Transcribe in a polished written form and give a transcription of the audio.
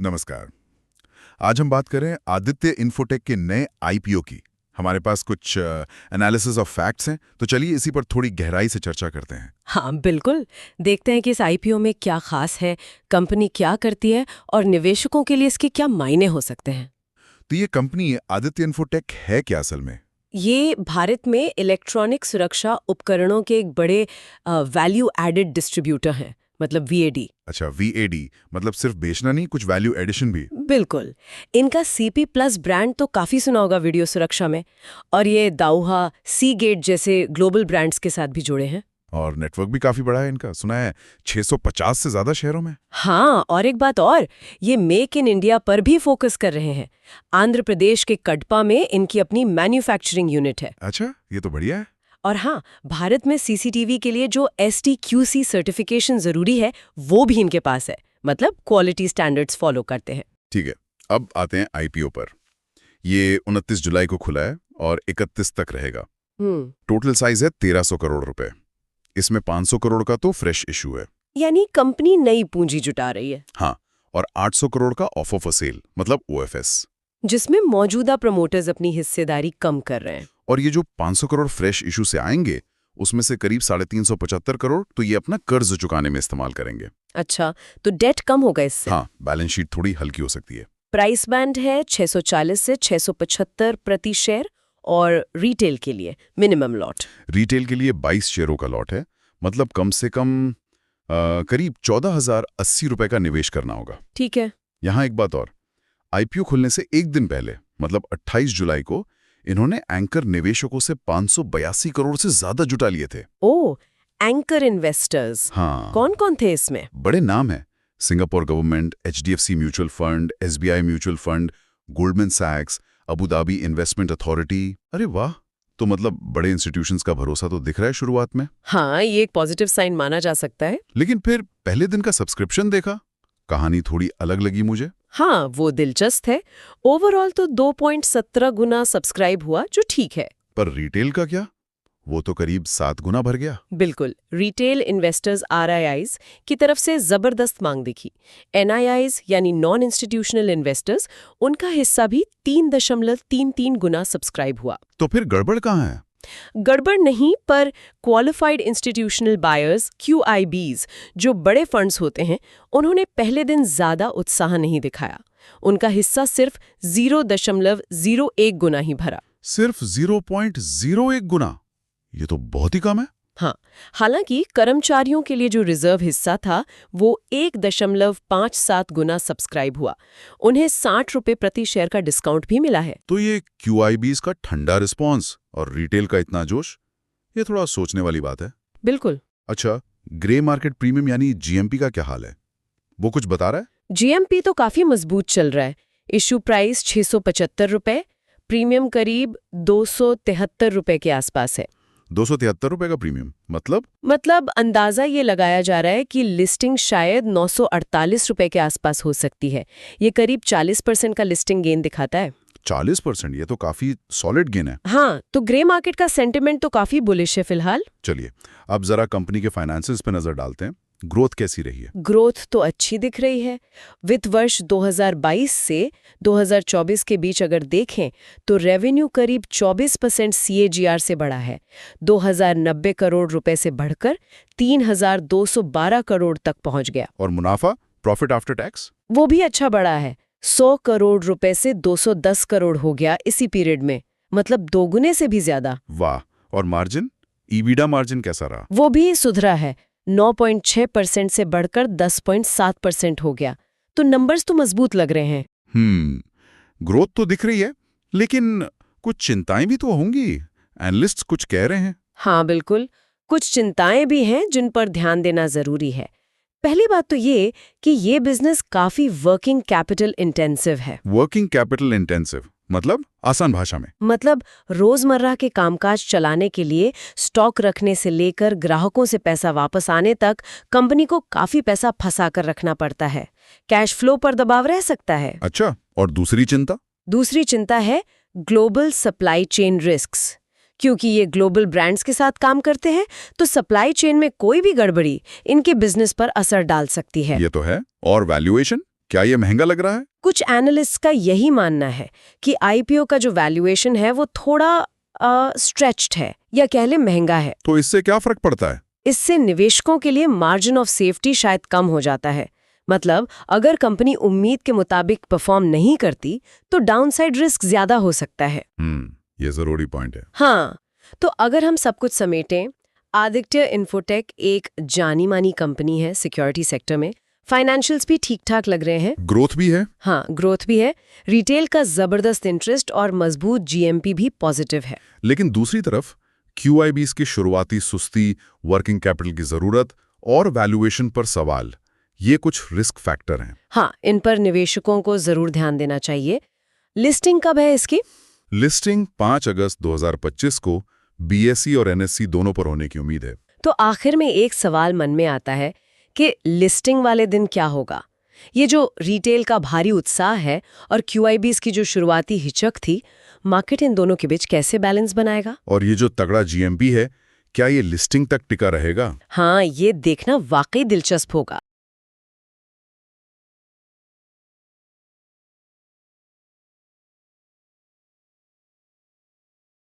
नमस्कार। आज हम बात करें आदित्य इन्फोटेक के नए आईपीओ की। हमारे पास कुछ एनालिसिस ऑफ फैक्ट्स हैं, तो चलिए इसी पर थोड़ी गहराई से चर्चा करते हैं। हाँ बिल्कुल। देखते हैं कि इस आईपीओ में क्या खास है, कंपनी क्या करती है और निवेशकों के लिए इसके क्या मायने हो सकते हैं। तो ये कंपनी आदित्य इन्फोटेक है क्या असल में? ये भारत में इलेक्ट्रॉनिक सुरक्षा उपकरणों के एक बड़े वैल्यू एडेड डिस्ट्रीब्यूटर हैं, मतलब वीएडी। अच्छा, वीएडी मतलब सिर्फ बेचना नहीं, कुछ वैल्यू एडिशन भी। बिल्कुल। इनका सीपी प्लस ब्रांड तो काफी सुना होगा वीडियो सुरक्षा में, और ये दाउहा, सी गेट जैसे ग्लोबल ब्रांड्स के साथ भी जुड़े हैं। और नेटवर्क भी काफी बड़ा है इनका, सुना है 650 से ज्यादा शहरों में। हाँ, और एक बात और, ये मेक इन इंडिया पर भी फोकस कर रहे हैं। आंध्र प्रदेश के कडपा में इनकी अपनी मैन्युफैक्चरिंग यूनिट है। अच्छा, ये तो बढ़िया है। और हाँ, भारत में सीसीटीवी के लिए जो STQC सर्टिफिकेशन जरूरी है, वो भी इनके पास है। मतलब क्वालिटी स्टैंडर्ड्स फॉलो करते हैं। ठीक है, अब आते हैं आईपीओ पर। ये 29 जुलाई को खुला है और 31 तक रहेगा। टोटल साइज है 1300 करोड़ रुपए। इसमें 500 करोड़ का तो फ्रेश इशू है, यानी कंपनी नई पूंजी जुटा रही है। हाँ, और 800 करोड़ का ऑफर फॉर सेल मतलब ओएफएस, जिसमें मौजूदा प्रमोटर्स अपनी हिस्सेदारी कम कर रहे हैं। और ये जो 500 करोड़ फ्रेश इशू से आएंगे, उसमें से करीब 375 करोड़ तो ये अपना कर्ज चुकाने में इस्तेमाल करेंगे। अच्छा, तो डेट कम होगा इससे। हाँ, बैलेंस शीट थोड़ी हल्की हो सकती है। प्राइस बैंड है 640 से 675 प्रति शेयर, और रिटेल के लिए मिनिमम लॉट। रिटेल के लिए 22 शेयरों का लॉट है, मतलब कम से कम करीब 14,080 रुपए का निवेश करना होगा। ठीक है। यहाँ एक बात और, आईपीओ खुलने से एक दिन पहले मतलब 28 जुलाई को इन्होंने एंकर निवेशकों से 582 करोड़ से ज्यादा जुटा लिए थे। ओ, एंकर इन्वेस्टर्स। हाँ, कौन कौन थे इसमें? बड़े नाम हैं। Singapore government, HDFC mutual fund, SBI mutual fund, Goldman सैक्स, अबू धाबी इन्वेस्टमेंट अथॉरिटी। अरे वाह, तो मतलब बड़े इंस्टीट्यूशंस का भरोसा तो दिख रहा है शुरुआत में। हाँ, ये एक पॉजिटिव साइन माना जा सकता है। लेकिन फिर पहले दिन का सब्सक्रिप्शन देखा, कहानी थोड़ी अलग लगी मुझे। हाँ, वो दिलचस्प है। ओवरऑल तो 2.17 गुना सब्सक्राइब हुआ, जो ठीक है। पर रिटेल का क्या? वो तो करीब 7 गुना भर गया। बिल्कुल। रिटेल इन्वेस्टर्स RIIs की तरफ से जबरदस्त मांग दिखी। NIIs यानी नॉन इंस्टीट्यूशनल इन्वेस्टर्स, उनका हिस्सा भी 3.33 गुना सब्सक्राइब हुआ। तो फिर गड़बड़ कहाँ है? गड़बड़ नहीं, पर क्वालिफाइड इंस्टीट्यूशनल बायर्स QIBs, जो बड़े फंड्स होते हैं, उन्होंने पहले दिन ज्यादा उत्साह नहीं दिखाया। उनका हिस्सा सिर्फ 0.01 गुना ही भरा। सिर्फ 0.01 गुना? ये तो बहुत ही कम है। हाँ, हालांकि कर्मचारियों के लिए जो रिजर्व हिस्सा था, वो 1.57 गुना सब्सक्राइब हुआ। उन्हें 60 रुपए प्रति शेयर का डिस्काउंट भी मिला है। तो ये QIBs का ठंडा रिस्पॉन्स और रिटेल का इतना जोश, ये थोड़ा सोचने वाली बात है। बिल्कुल। अच्छा, ग्रे मार्केट प्रीमियम यानी GMP का क्या हाल है? वो कुछ बता रहा है? GMP तो काफी मजबूत चल रहा है। इशू प्राइस 675 रुपए, प्रीमियम करीब 273 रुपए के आसपास है। 273 रुपए का प्रीमियम मतलब अंदाजा ये लगाया जा रहा है कि लिस्टिंग शायद 948 रुपए के आसपास हो सकती है। ये करीब 40% का लिस्टिंग गेन दिखाता है। 40%? ये तो काफी सॉलिड गेन है। हाँ, तो ग्रे मार्केट का सेंटिमेंट तो काफी बुलिश है फिलहाल। चलिए अब जरा कंपनी के फाइनेंसेस पे नजर डालते हैं। ग्रोथ कैसी रही है? ग्रोथ तो अच्छी दिख रही है। वित्त वर्ष 2022 से 2024 के बीच अगर देखें तो रेवेन्यू करीब 24% CAGR से बढ़ा है। 2090 करोड़ रुपए से बढ़कर 3212 करोड़ तक पहुंच गया। और मुनाफा, प्रॉफिट आफ्टर टैक्स? वो भी अच्छा बढ़ा है। 100 करोड़ रुपए से 210 करोड़ हो गया इसी पीरियड में, मतलब दोगुने से भी ज्यादा। वाह। और मार्जिन, EBITDA मार्जिन कैसा रहा? वो भी सुधरा है, 9.6% से बढ़कर 10.7% हो गया। तो नंबर्स तो मजबूत लग रहे हैं। ग्रोथ तो दिख रही है, लेकिन कुछ चिंताएं भी तो होंगी। एनालिस्ट्स कुछ कह रहे हैं। हाँ बिल्कुल, कुछ चिंताएं भी हैं जिन पर ध्यान देना जरूरी है। पहली बात तो ये कि ये बिजनेस काफी वर्किंग कैपिटल इंटेंसिव है। वर्किंग कैपिटल इंटेंसिव मतलब आसान भाषा में? मतलब रोजमर्रा के कामकाज चलाने के लिए स्टॉक रखने से लेकर ग्राहकों से पैसा वापस आने तक कंपनी को काफी पैसा फंसा कर रखना पड़ता है। कैश फ्लो पर दबाव रह सकता है। अच्छा, और दूसरी चिंता? दूसरी चिंता है ग्लोबल सप्लाई चेन रिस्क्स। क्योंकि ये ग्लोबल ब्रांड्स के साथ काम करते हैं, तो सप्लाई चेन में कोई भी गड़बड़ी इनके बिजनेस पर असर डाल सकती है। ये तो है। और वैल्यूएशन? क्या ये महंगा लग रहा है? कुछ एनालिस्ट्स का यही मानना है कि आईपीओ का जो वैल्यूएशन है वो थोड़ा स्ट्रेच्ड है या कह ले महंगा है। तो इससे क्या फर्क पड़ता है? इससे निवेशकों के लिए मार्जिन ऑफ सेफ्टी शायद कम हो जाता है। मतलब अगर कंपनी उम्मीद के मुताबिक परफॉर्म नहीं करती तो डाउनसाइड रिस्क ज्यादा हो सकता है। ये जरूरी पॉइंट है। हाँ, तो अगर हम सब कुछ समेटें, आदित्य इन्फोटेक एक जानी मानी कंपनी है सिक्योरिटी सेक्टर में। फाइनेंशियल्स भी ठीक ठाक लग रहे हैं। ग्रोथ भी है। हाँ, ग्रोथ भी है। रिटेल का जबरदस्त इंटरेस्ट और मजबूत जीएमपी भी पॉजिटिव है। लेकिन दूसरी तरफ QIBs की शुरुआती सुस्ती, वर्किंग कैपिटल की जरूरत और वैल्यूएशन पर सवाल, ये कुछ रिस्क फैक्टर हैं। हाँ, इन पर निवेशकों को जरूर ध्यान देना चाहिए। लिस्टिंग कब है इसकी? लिस्टिंग 5 अगस्त 2025 को BSE और NSE दोनों पर होने की उम्मीद है। तो आखिर में एक सवाल मन में आता है कि लिस्टिंग वाले दिन क्या होगा? ये जो रिटेल का भारी उत्साह है और QIBs की जो शुरुआती हिचक थी, मार्केट इन दोनों के बीच कैसे बैलेंस बनाएगा? और ये जो तगड़ा GMP है, क्या ये लिस्टिंग तक टिका रहेगा? हाँ, ये देखना वाकई दिलचस्प होगा।